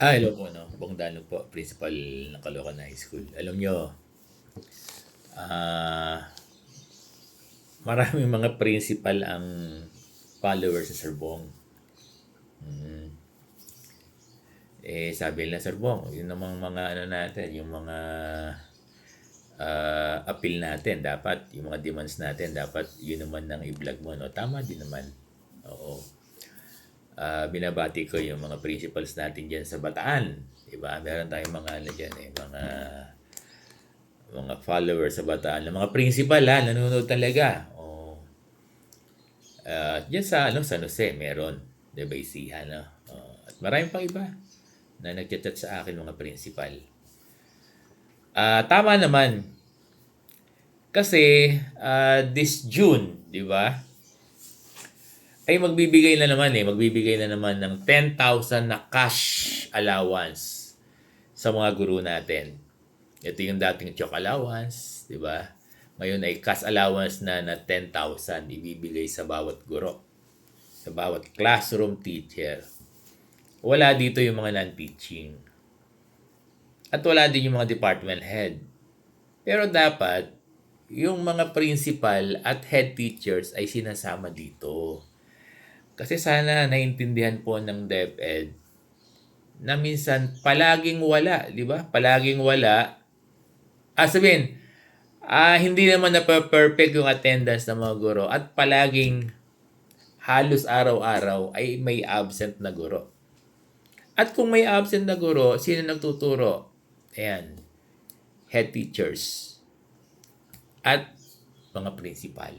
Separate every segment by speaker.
Speaker 1: Hello po, no? Bongdano po, principal ng Caloocan High School. Alam nyo, ah, maraming mga principal ang followers sa Sir Bong. Sabi nila, Sir Bong, yun namang mga ano natin, yung mga appeal natin, dapat, yung mga demands natin, dapat yun naman ang i-vlog mo, no? Tama din naman. Oo. Binabati ko yung mga principals natin dyan sa Bataan. Diba? Meron tayong mga ano dyan mga followers sa Bataan, ng mga principal nanonood talaga. Diyan sa San Jose meron, De Baisihan, no? At maraming pang iba na nagchat-chat sa akin mga principal. Tama naman kasi this June, di ba? Ay magbibigay na naman ng 10,000 na cash allowance sa mga guru natin. Ito yung dating chok allowance, di ba? Ngayon ay cash allowance na 10,000 ibibigay sa bawat guro, sa bawat classroom teacher. Wala dito yung mga non-teaching. At wala din yung mga department head. Pero dapat, yung mga principal at head teachers ay sinasama dito. Kasi sana naintindihan po ng DepEd na minsan palaging wala, di ba? Palaging wala. Sabihin, hindi naman na perfect yung attendance ng mga guro at palaging halos araw-araw ay may absent na guro. At kung may absent na guro, sino nagtuturo? Ayan, head teachers at mga principal.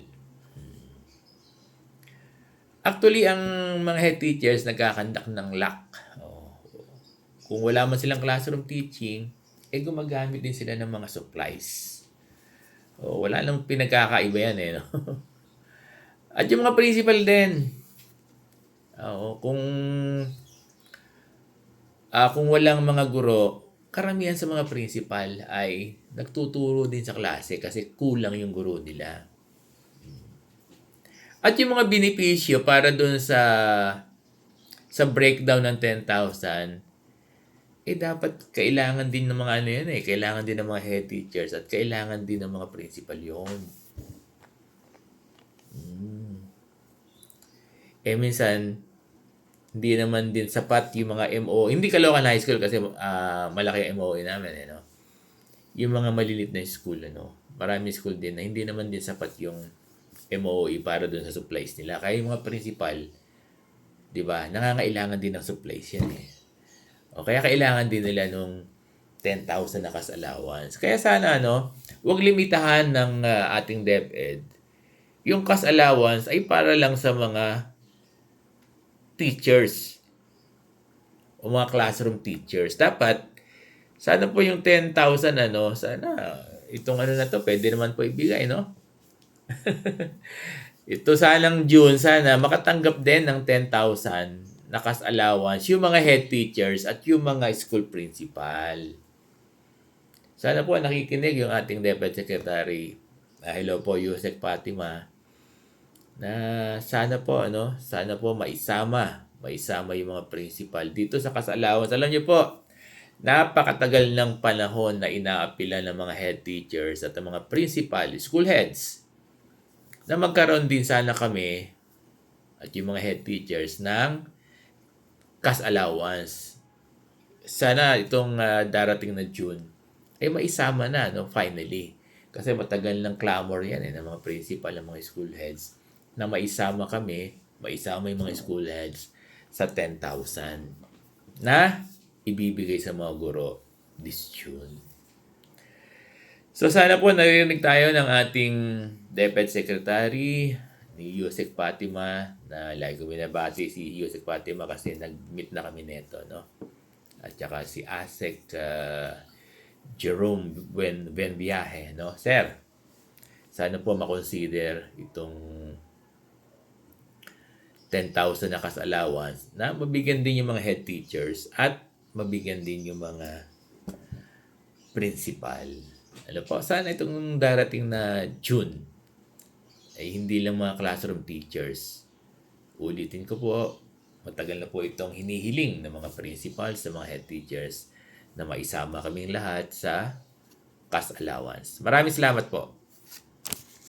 Speaker 1: Actually, ang mga head teachers nagkakandak ng lock. Kung wala man silang classroom teaching, gumagamit din sila ng mga supplies. Wala nang pinagkakaiba yan no? At yung mga principal din. Kung walang mga guro, karamihan sa mga principal ay nagtuturo din sa klase kasi kulang yung guro nila. At yung mga benepisyo para dun sa breakdown ng 10,000, dapat kailangan din ng mga kailangan din ng mga head teachers at kailangan din ng mga principal yun. Minsan, hindi naman din sapat yung mga MO. Hindi Caloocan High School kasi malaki ang MOE namin, no? Yung mga malilit na school, marami school din na hindi naman din sapat yung MOE para dun sa supplies nila. Kaya yung mga principal, di ba, nangangailangan din ng supplies yan kaya kailangan din nila nung 10,000 na cash allowance. Kaya sana, huwag limitahan ng ating DepEd. Yung cash allowance ay para lang sa mga teachers o mga classroom teachers. Dapat, sana po yung 10,000, sana itong na to, pwede naman po ibigay, no? Ito sanang June, sana makatanggap din ng 10,000 na cash allowance yung mga head teachers at yung mga school principal. Sana po nakikinig yung ating DepEd Secretary. Hello po, Yusek Fatima. Na sana po, sana po maisama yung mga principal dito sa cash allowance. Alam niyo po, napakatagal ng panahon na inaapila ng mga head teachers at ng mga principal, school heads, na magkaroon din sana kami at yung mga head teachers ng cash allowance. Sana itong darating na June ay maisama na, finally. Kasi matagal ng clamor yan ng mga principal, ng mga school heads na maisama yung mga school heads sa 10,000 na ibibigay sa mga guro this June. So sana po naririnig tayo ng ating DepEd Secretary ni Yusek Fatima, na lagi ko binabati si Yusek Fatima kasi nag-meet na kami neto, At saka si Asek Jerome Benviaje, Sir, sana po makonsider itong 10,000 na cash allowance na mabigyan din yung mga head teachers at mabigyan din yung mga principal. Sana itong darating na June ay hindi lang mga classroom teachers. Ulitin ko po, Matagal na po itong hinihiling ng mga principals, sa mga head teachers na maisama kaming lahat sa cash allowance. Maraming salamat po.